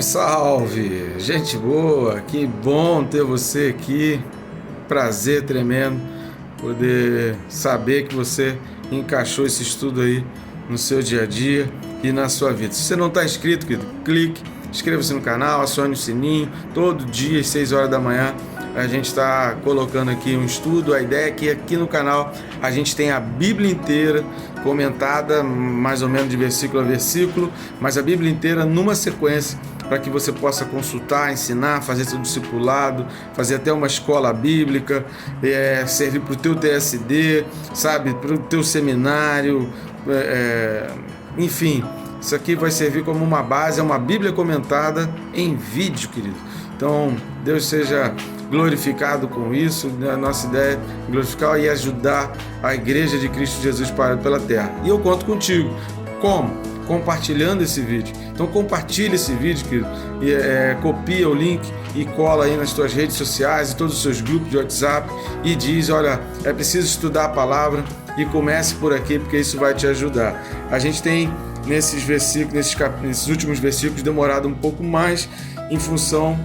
Salve, salve! Gente boa, que bom ter você aqui. Prazer tremendo poder saber que você encaixou esse estudo aí no seu dia a dia e na sua vida. Se você não está inscrito, querido, clique, inscreva-se no canal, acione o sininho. Todo dia às 6 horas da manhã a gente está colocando aqui um estudo. A ideia é que aqui no canal a gente tem a Bíblia inteira comentada, mais ou menos de versículo a versículo, mas a Bíblia inteira numa sequência, para que você possa consultar, ensinar, fazer seu discipulado, fazer até uma escola bíblica, servir para o teu TSD, sabe, para o teu seminário, enfim, isso aqui vai servir como uma base, é uma Bíblia comentada em vídeo, querido. Então, Deus seja glorificado com isso. A nossa ideia é glorificar e ajudar a Igreja de Cristo Jesus pela terra. E eu conto contigo. Como? Compartilhando esse vídeo. Então compartilha esse vídeo, querido, copia o link e cola aí nas tuas redes sociais e todos os seus grupos de WhatsApp e diz, olha, é preciso estudar a palavra e comece por aqui, porque isso vai te ajudar. A gente tem nesses versículos, nesses últimos versículos, demorado um pouco mais em função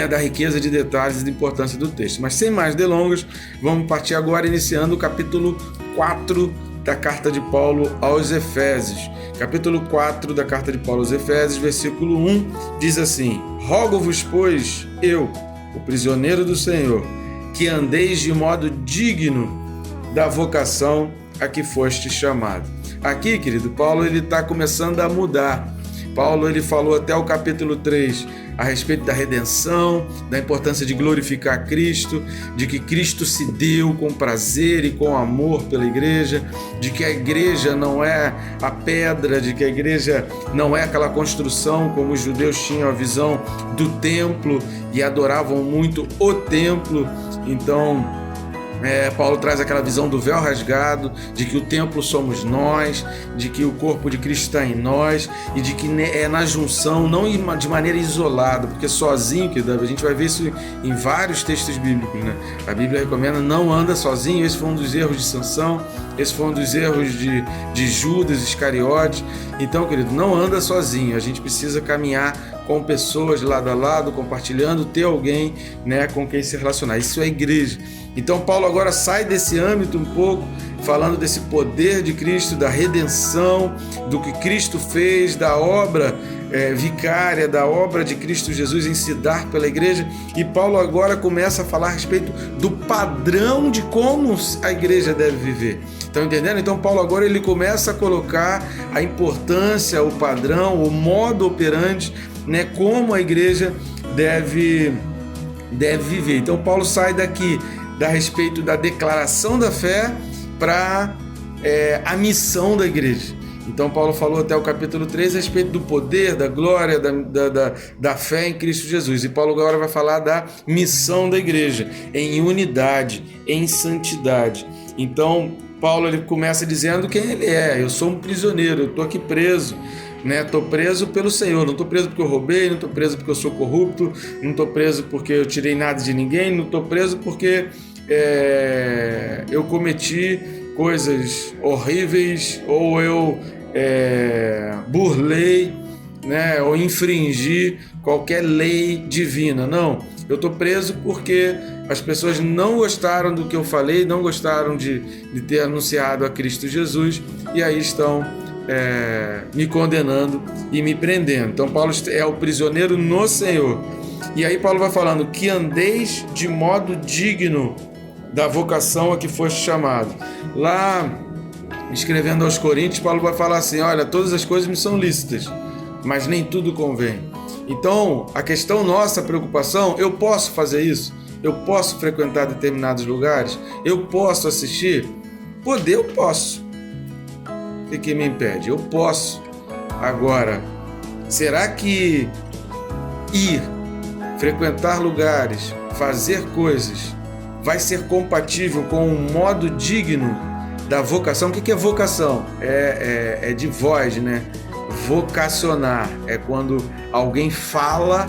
da riqueza de detalhes e da importância do texto. Mas sem mais delongas, vamos partir agora iniciando o capítulo 4 da carta de Paulo aos Efésios. Capítulo 4 da carta de Paulo aos Efésios, versículo 1, diz assim: Rogo-vos, pois, eu, o prisioneiro do Senhor, que andeis de modo digno da vocação a que foste chamado. Aqui, querido, Paulo ele está começando a mudar. Paulo ele falou até o capítulo 3 a respeito da redenção, da importância de glorificar Cristo, de que Cristo se deu com prazer e com amor pela igreja, de que a igreja não é a pedra, de que a igreja não é aquela construção como os judeus tinham a visão do templo e adoravam muito o templo. Então, Paulo traz aquela visão do véu rasgado, de que o templo somos nós, de que o corpo de Cristo está em nós e de que é na junção, não de maneira isolada, porque sozinho, que a gente vai ver isso em vários textos bíblicos, né? A Bíblia recomenda não anda sozinho. Esse foi um dos erros de Sansão, esse foi um dos erros de Judas Iscariote. Então, querido, não anda sozinho, a gente precisa caminhar com pessoas lado a lado, compartilhando, ter alguém com quem se relacionar. Isso é igreja. Então Paulo agora sai desse âmbito um pouco, falando desse poder de Cristo, da redenção, do que Cristo fez, da obra vicária, da obra de Cristo Jesus em se dar pela igreja. E Paulo agora começa a falar a respeito do padrão de como a igreja deve viver. Estão entendendo? Então Paulo agora ele começa a colocar a importância, o padrão, o modo operante, como a igreja deve viver. Então Paulo sai daqui a respeito da declaração da fé para a missão da igreja. Então Paulo falou até o capítulo 3 a respeito do poder, da glória, da fé em Cristo Jesus. E Paulo agora vai falar da missão da igreja, em unidade, em santidade. Então Paulo ele começa dizendo quem ele é. Eu sou um prisioneiro, eu estou aqui preso. Estou preso pelo Senhor, não estou preso porque eu roubei, não estou preso porque eu sou corrupto, não estou preso porque eu tirei nada de ninguém, não estou preso porque eu cometi coisas horríveis ou eu burlei, ou infringi qualquer lei divina. Não, eu estou preso porque as pessoas não gostaram do que eu falei, não gostaram de ter anunciado a Cristo Jesus e aí estão me condenando e me prendendo. Então Paulo é o prisioneiro no Senhor. E aí Paulo vai falando que andeis de modo digno da vocação a que foste chamado. Lá, escrevendo aos Coríntios, Paulo vai falar assim: olha, todas as coisas me são lícitas, mas nem tudo convém. Então, a questão nossa, a preocupação, eu posso fazer isso? Eu posso frequentar determinados lugares? Eu posso assistir? Poder, eu posso. O que me impede? Eu posso. Agora, será que ir, frequentar lugares, fazer coisas, vai ser compatível com um modo digno da vocação? O que é vocação? É de voz, Vocacionar. É quando alguém fala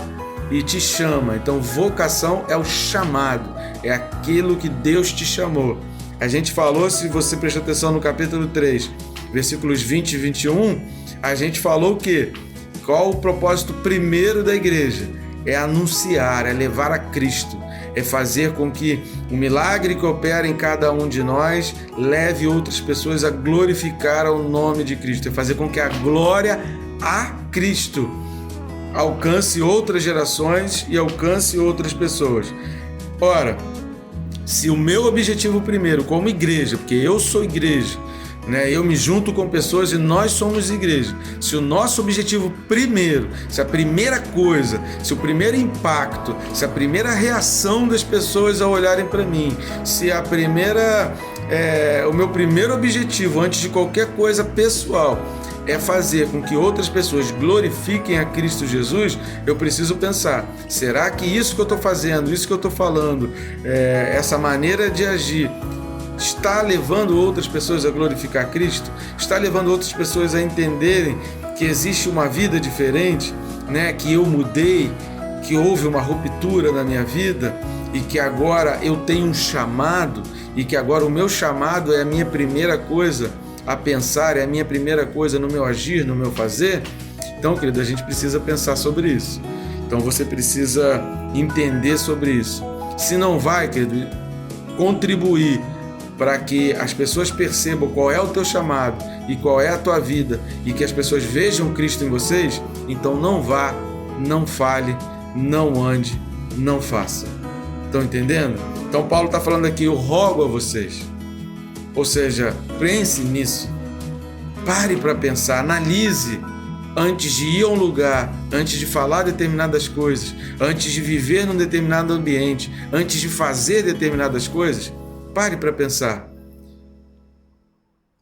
e te chama. Então, vocação é o chamado. É aquilo que Deus te chamou. A gente falou, se você prestou atenção no capítulo 3, versículos 20 e 21, a gente falou que Qual o propósito primeiro da igreja? É anunciar, é levar a Cristo, é fazer com que o milagre que opera em cada um de nós leve outras pessoas a glorificar o nome de Cristo, é fazer com que a glória a Cristo alcance outras gerações e alcance outras pessoas. Ora, se o meu objetivo primeiro como igreja, porque eu sou igreja, eu me junto com pessoas e nós somos igreja. Se o nosso objetivo primeiro, se a primeira coisa, se o primeiro impacto, se a primeira reação das pessoas ao olharem para mim, se o meu primeiro objetivo antes de qualquer coisa pessoal é fazer com que outras pessoas glorifiquem a Cristo Jesus, eu preciso pensar, será que isso que eu estou fazendo, isso que eu estou falando, essa maneira de agir, está levando outras pessoas a glorificar Cristo? Está levando outras pessoas a entenderem que existe uma vida diferente, que eu mudei, que houve uma ruptura na minha vida e que agora eu tenho um chamado e que agora o meu chamado é a minha primeira coisa a pensar, é a minha primeira coisa no meu agir, no meu fazer? Então, querido, a gente precisa pensar sobre isso. Então você precisa entender sobre isso. Se não vai, querido, contribuir para que as pessoas percebam qual é o teu chamado e qual é a tua vida e que as pessoas vejam Cristo em vocês, então não vá, não fale, não ande, não faça. Estão entendendo? Então Paulo está falando aqui, eu rogo a vocês. Ou seja, pense nisso. Pare para pensar, analise antes de ir a um lugar, antes de falar determinadas coisas, antes de viver num determinado ambiente, antes de fazer determinadas coisas. Pare para pensar,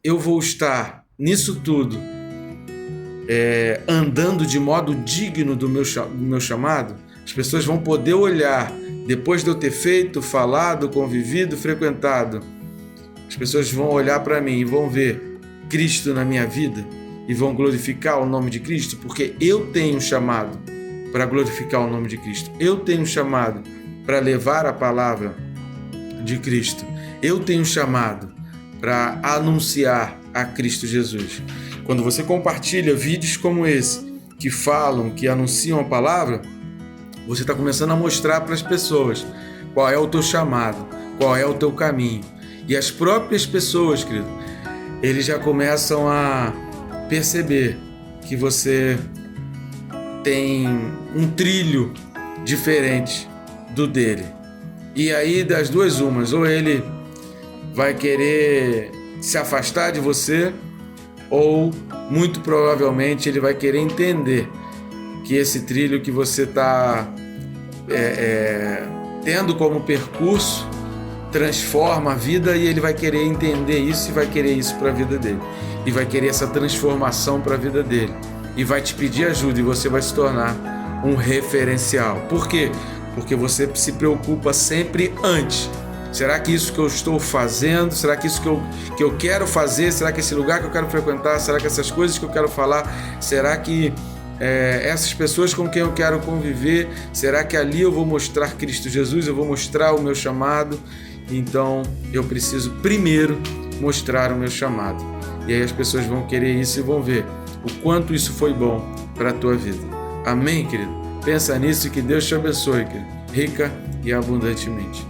eu vou estar nisso tudo andando de modo digno do meu chamado? As pessoas vão poder olhar, depois de eu ter feito, falado, convivido, frequentado, as pessoas vão olhar para mim e vão ver Cristo na minha vida e vão glorificar o nome de Cristo, porque eu tenho um chamado para glorificar o nome de Cristo, eu tenho um chamado para levar a palavra de Cristo. Eu tenho chamado para anunciar a Cristo Jesus. Quando você compartilha vídeos como esse, que falam, que anunciam a palavra, você está começando a mostrar para as pessoas qual é o teu chamado, qual é o teu caminho. E as próprias pessoas, querido, eles já começam a perceber que você tem um trilho diferente do dele. E aí, das duas umas, ou ele vai querer se afastar de você, ou muito provavelmente ele vai querer entender que esse trilho que você está tendo como percurso transforma a vida, e ele vai querer entender isso e vai querer isso para a vida dele, e vai querer essa transformação para a vida dele, e vai te pedir ajuda, e você vai se tornar um referencial. Por quê? Porque você se preocupa sempre antes. Será que isso que eu estou fazendo, será que isso que eu quero fazer, será que esse lugar que eu quero frequentar, será que essas coisas que eu quero falar, será que essas pessoas com quem eu quero conviver, será que ali eu vou mostrar Cristo Jesus, eu vou mostrar o meu chamado? Então eu preciso primeiro mostrar o meu chamado. E aí as pessoas vão querer isso e vão ver o quanto isso foi bom para a tua vida. Amém, querido? Pensa nisso e que Deus te abençoe, querido, rica e abundantemente.